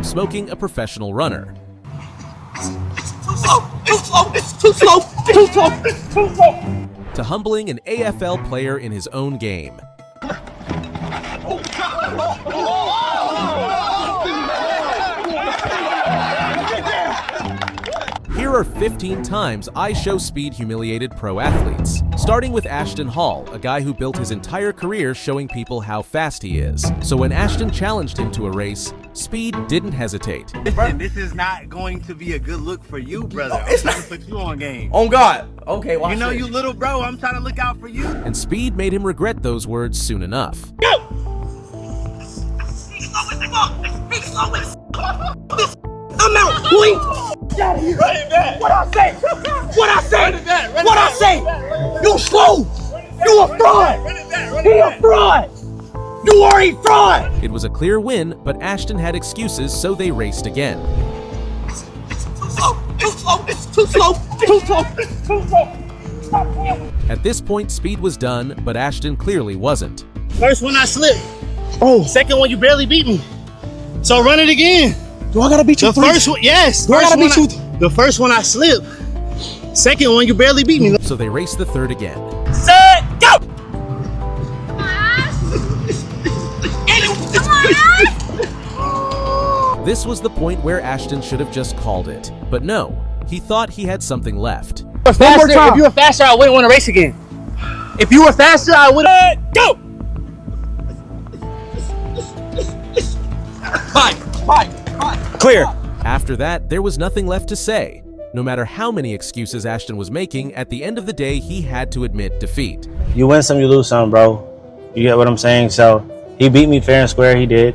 from smoking a professional runner. Too slow, it's too slow, too slow, too slow. To humbling an AFL player in his own game. Here are 15 times IShowSpeed Humiliated Pro Athletes, starting with Ashton Hall, a guy who built his entire career showing people how fast he is. So when Ashton challenged him to a race, Speed didn't hesitate. Listen, this is not going to be a good look for you, brother. I'm trying to put you on game. On God. Okay, watch You know this. you little bro, I'm trying to look out for you. And Speed made him regret those words soon enough. Go! I'm out, boy! Run it back! What I say? What I say? Run it back! What I say? You slow! You a fraud! He a fraud! You are a fraud! It was a clear win, but Ashton had excuses, so they raced again. Too slow! Too slow! It's too slow! Too slow! Too slow! Stop playing. At this point, Speed was done, but Ashton clearly wasn't. First one I slipped. Oh. Second one you barely beat me. So run it again. Do I gotta beat you? The first one, yes. Do I gotta beat you? The first one I slipped. Second one you barely beat me. So they raced the third again. Set, go! This was the point where Ashton should have just called it. But no, he thought he had something left. If you were faster, I wouldn't want to race again. If you were faster, I would have. Go! Fine. Clear. After that, there was nothing left to say. No matter how many excuses Ashton was making, at the end of the day, he had to admit defeat. You win some, you lose some, bro. You get what I'm saying? So he beat me fair and square, he did.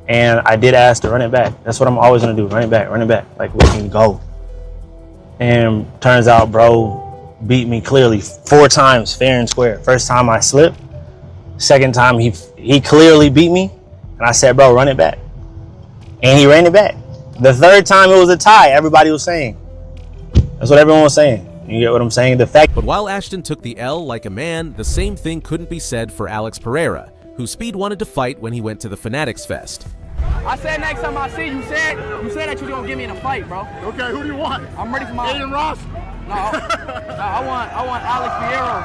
And I did ask to run it back. That's what I'm always gonna do, run it back. Like, we can go. And turns out, bro beat me clearly 4 times fair and square. First time I slipped. Second time he clearly beat me. And I said, bro, run it back. And he ran it back. The third time it was a tie, everybody was saying. That's what everyone was saying. You get what I'm saying? But while Ashton took the L like a man, the same thing couldn't be said for Alex Carragher, who Speed wanted to fight when he went to the Fanatics Fest. I said next time I see you, said that you were gonna get me in a fight, bro. Okay, who do you want? I'm ready for my. Aiden Ross? No, I want Alex Fierro.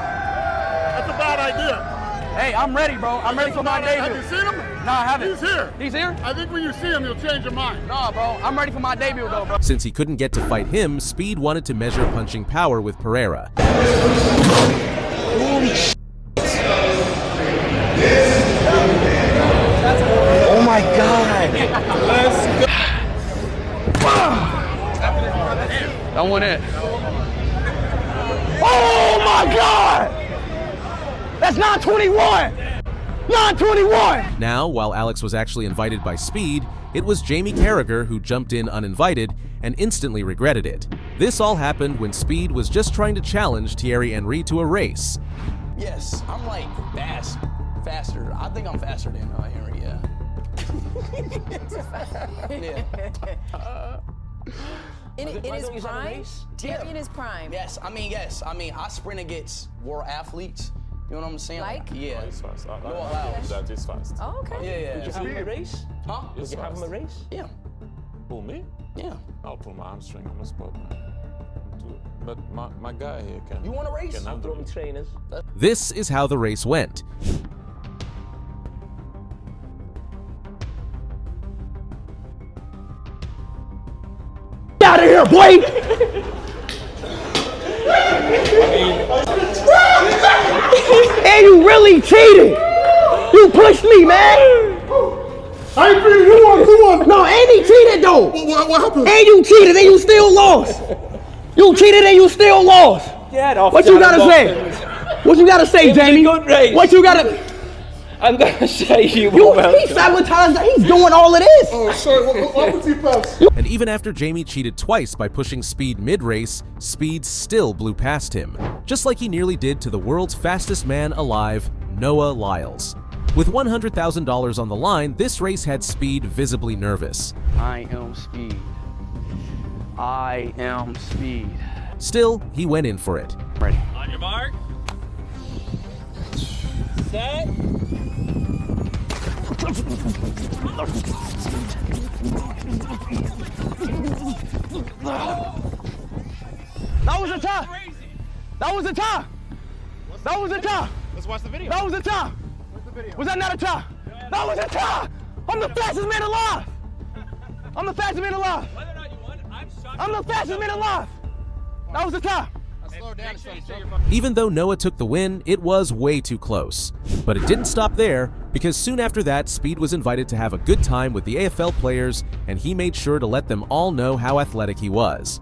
That's a bad idea. Hey, I'm ready, bro. I'm ready for my debut. Have you seen him? No, I haven't. He's here. He's here? I think when you see him, you'll change your mind. No, bro. I'm ready for my debut, though, bro. Since he couldn't get to fight him, Speed wanted to measure punching power with Carragher. Holy shit. Oh my God. Let's go. That one in. Oh my God. That's 921. 921. Now, while Alex was actually invited by Speed, it was Jaime Carragher who jumped in uninvited and instantly regretted it. This all happened when Speed was just trying to challenge Thierry Henry to a race. Yes, I'm like faster. I think I'm faster than Henry, yeah. In his prime? Thierry in his prime? Yes, I mean, I sprint against world athletes. You know what I'm saying? Like? Yeah. He's fast. Lyles. That is fast. Oh, okay. Yeah. Would you have him a race? Huh? Would you have him a race? Yeah. Who, me? Yeah. I'll pull my hamstring on the spot, man. But my guy here can. You want a race? Can I'll throw me trainers. This is how the race went. Get out of here, boy! And you really cheated! You pushed me, man! I ain't beating you won. No, and he cheated though! What happened? And you cheated and you still lost! You cheated and you still lost! Get off. What you gotta say? What you gotta say, Jaime? What you gotta... I'm gonna say you He sabotaged. He's doing all of this. Oh, sorry. What was he pass? And even after Jaime cheated twice by pushing Speed mid-race, Speed still blew past him, just like he nearly did to the world's fastest man alive, Noah Lyles. With $100,000 on the line, this race had Speed visibly nervous. I am Speed. I am Speed. Still, he went in for it. Ready. On your mark. Set. tie. That was a tie. That was a tie. Let's watch the video. That was a tie. Was that not a tie? That was a tie. I'm the fastest man alive. I'm the fastest man alive. I'm the fastest man alive. That was a tie. Even though Noah took the win, it was way too close. But it didn't stop there, because soon after that, Speed was invited to have a good time with the AFL players, and he made sure to let them all know how athletic he was.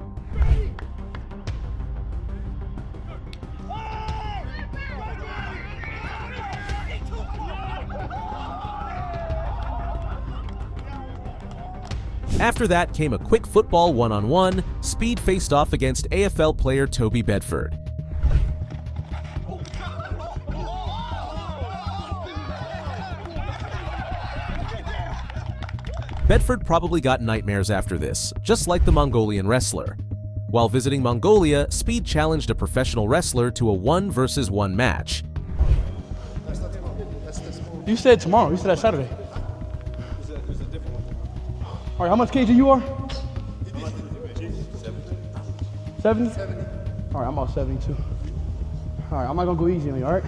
After that came a quick football one-on-one. Speed faced off against AFL player Toby Bedford. Bedford probably got nightmares after this, just like the Mongolian wrestler. While visiting Mongolia, Speed challenged a professional wrestler to a 1-versus-1 match. You said tomorrow. You said that Saturday. All right, how much kg you are? 70? All right, I'm about 72. All right, I'm not gonna go easy on you, all right?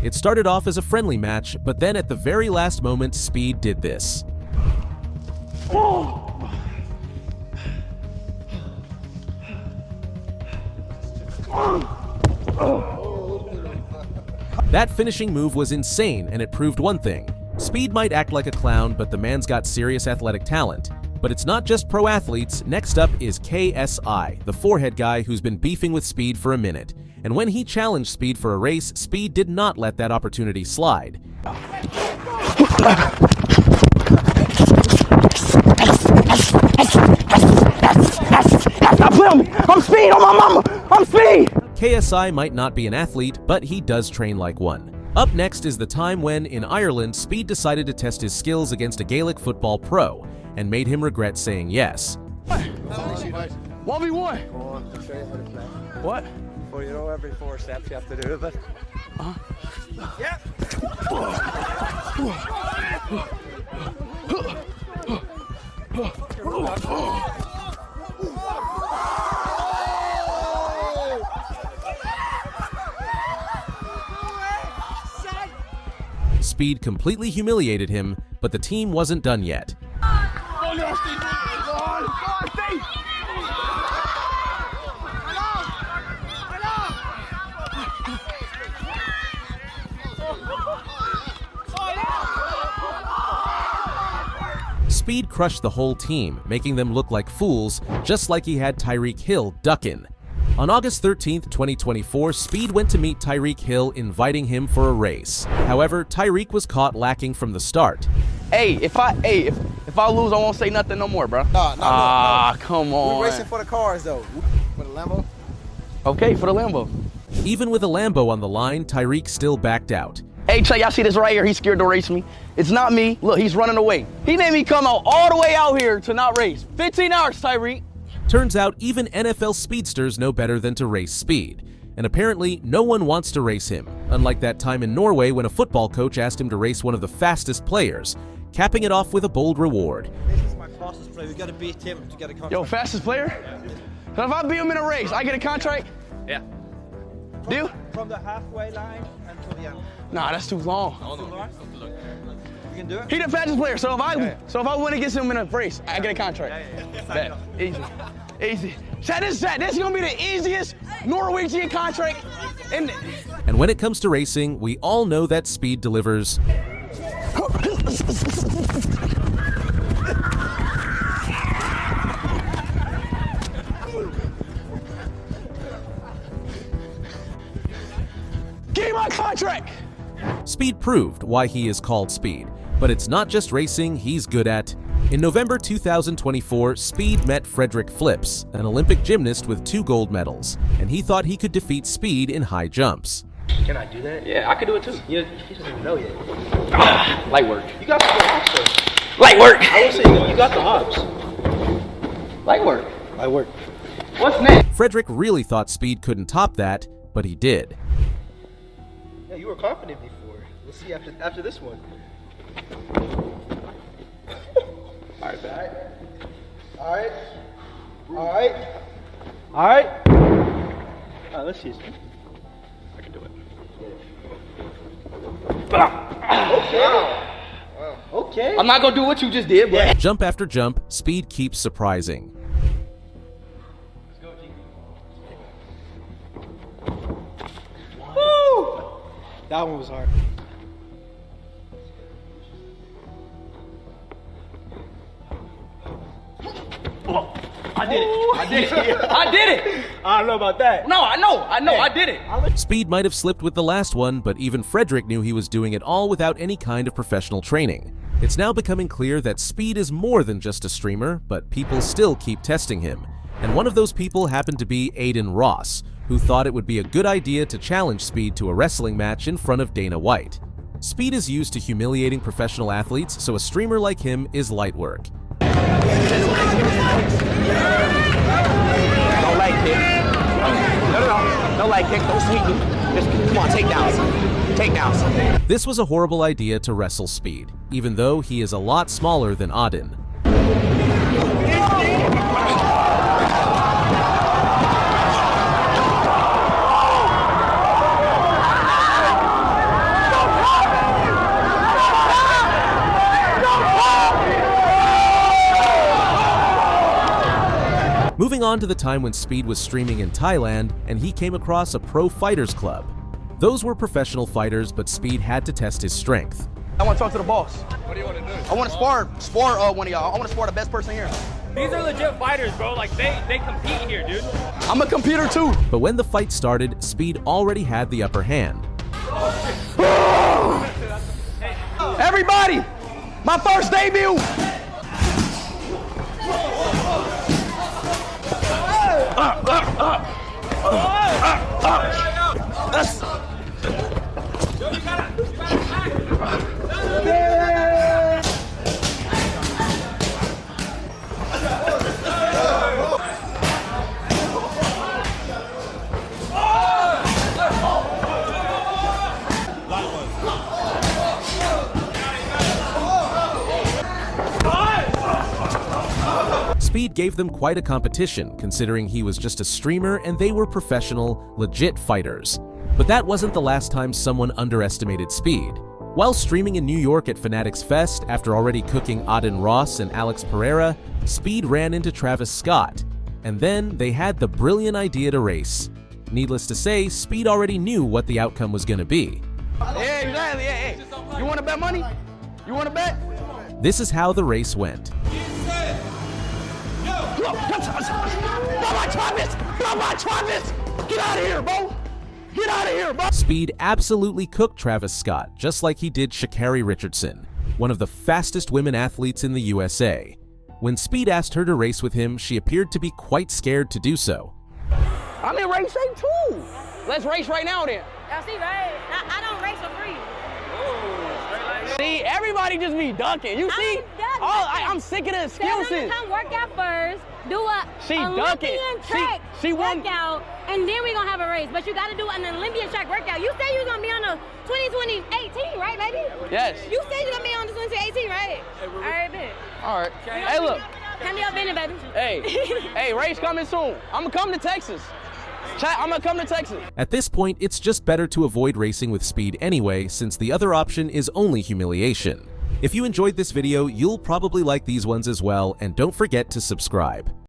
It started off as a friendly match, but then at the very last moment, Speed did this. That finishing move was insane, and it proved one thing. Speed might act like a clown, but the man's got serious athletic talent. But it's not just pro athletes. Next up is KSI, the forehead guy who's been beefing with Speed for a minute. And when he challenged Speed for a race, Speed did not let that opportunity slide. Stop playing with me! I'm Speed on my mama! I'm Speed! KSI might not be an athlete, but he does train like one. Up next is the time when, in Ireland, Speed decided to test his skills against a Gaelic football pro, and made him regret saying yes. 1v1. Go on, I'll show you how to play. What? Well, you know every 4 steps you have to do with it. Yeah. Speed completely humiliated him, but the team wasn't done yet. Speed crushed the whole team, making them look like fools, just like he had Tyreek Hill ducking. On August 13th, 2024, Speed went to meet Tyreek Hill, inviting him for a race. However, Tyreek was caught lacking from the start. Hey, if I lose, I won't say nothing no more, bro. Come on. We're racing for the cars, though. For the Lambo? Okay, for the Lambo. Even with a Lambo on the line, Tyreek still backed out. Hey, Chay, y'all see this right here? He's scared to race me. It's not me. Look, he's running away. He made me come out all the way out here to not race. 15 hours, Tyreek. Turns out even NFL speedsters know better than to race Speed. And apparently, no one wants to race him, unlike that time in Norway when a football coach asked him to race one of the fastest players, capping it off with a bold reward. This is my fastest player. We've got to beat him to get a contract. Yo, fastest player? So if I beat him in a race, I get a contract? Yeah. Deal? From the halfway line until the end. Nah, that's too long. You can do it? He the fastest player, so if I win against him in a race, I get a contract. Bet. Easy. Easy. Check this out. This is gonna be the easiest Norwegian contract in. And when it comes to racing, we all know that Speed delivers. Give me my contract! Speed proved why he is called Speed, but it's not just racing he's good at. In November 2024, Speed met Frederick Flips, an Olympic gymnast with 2 gold medals, and he thought he could defeat Speed in high jumps. Can I do that? Yeah, I could do it too. He doesn't even know yet. Light work. You got the hops though. Light work! I will say you got the hops. Light work. Light work. What's next? Frederick really thought Speed couldn't top that, but he did. Yeah, you were confident before. We'll see after this one. Alright, back. Alright. Alright. Alright. Alright, let's see. I can do it. Okay. Okay. I'm not gonna do what you just did, but Jump after jump, Speed keeps surprising. Woo! That one was hard. I did it. I did it. I did it. I don't know about that. No, I know. I did it. Speed might have slipped with the last one, but even Frederick knew he was doing it all without any kind of professional training. It's now becoming clear that Speed is more than just a streamer, but people still keep testing him. And one of those people happened to be Aiden Ross, who thought it would be a good idea to challenge Speed to a wrestling match in front of Dana White. Speed is used to humiliating professional athletes, so a streamer like him is light work. Don't leg kick. No. No leg kick. Don't sweep me. Just come on, takedowns. Takedowns. This was a horrible idea to wrestle Speed, even though he is a lot smaller than Auden. Moving on to the time when Speed was streaming in Thailand and he came across a pro fighters club. Those were professional fighters, but Speed had to test his strength. I want to talk to the boss. What do you want to do? I want to spar one of y'all. I want to spar the best person here. These are legit fighters, bro. Like, they compete here, dude. I'm a computer too. But when the fight started, Speed already had the upper hand. Everybody, my first debut. Speed gave them quite a competition, considering he was just a streamer and they were professional, legit fighters. But that wasn't the last time someone underestimated Speed. While streaming in New York at Fanatics Fest, after already cooking Auden Ross and Alex Pereira, Speed ran into Travis Scott. And then they had the brilliant idea to race. Needless to say, Speed already knew what the outcome was going to be. Yeah, exactly. Hey. You want to bet money? You want to bet? This is how the race went. Travis! Get out of here, bro! Get out of here, bro! Speed absolutely cooked Travis Scott, just like he did Sha'Carri Richardson, one of the fastest women athletes in the USA. When Speed asked her to race with him, she appeared to be quite scared to do so. I'm in race shape too! Let's race right now then. Y'all see, right? I don't race for free. See, everybody just be ducking. You see? I'm sick of the excuses. Come work out first, do a ducking. Olympian track She workout, and then we're going to have a race. But you got to do an Olympian track workout. You said you was going to be on the 2018, right, baby? Yes. You said you're going to be on the 2018, right? All right, bet. All right. Hey, look. Handle your business, baby. Hey, race coming soon. I'm going to come to Texas. I'm going to come to Texas. At this point, it's just better to avoid racing with Speed anyway, since the other option is only humiliation. If you enjoyed this video, you'll probably like these ones as well, and don't forget to subscribe.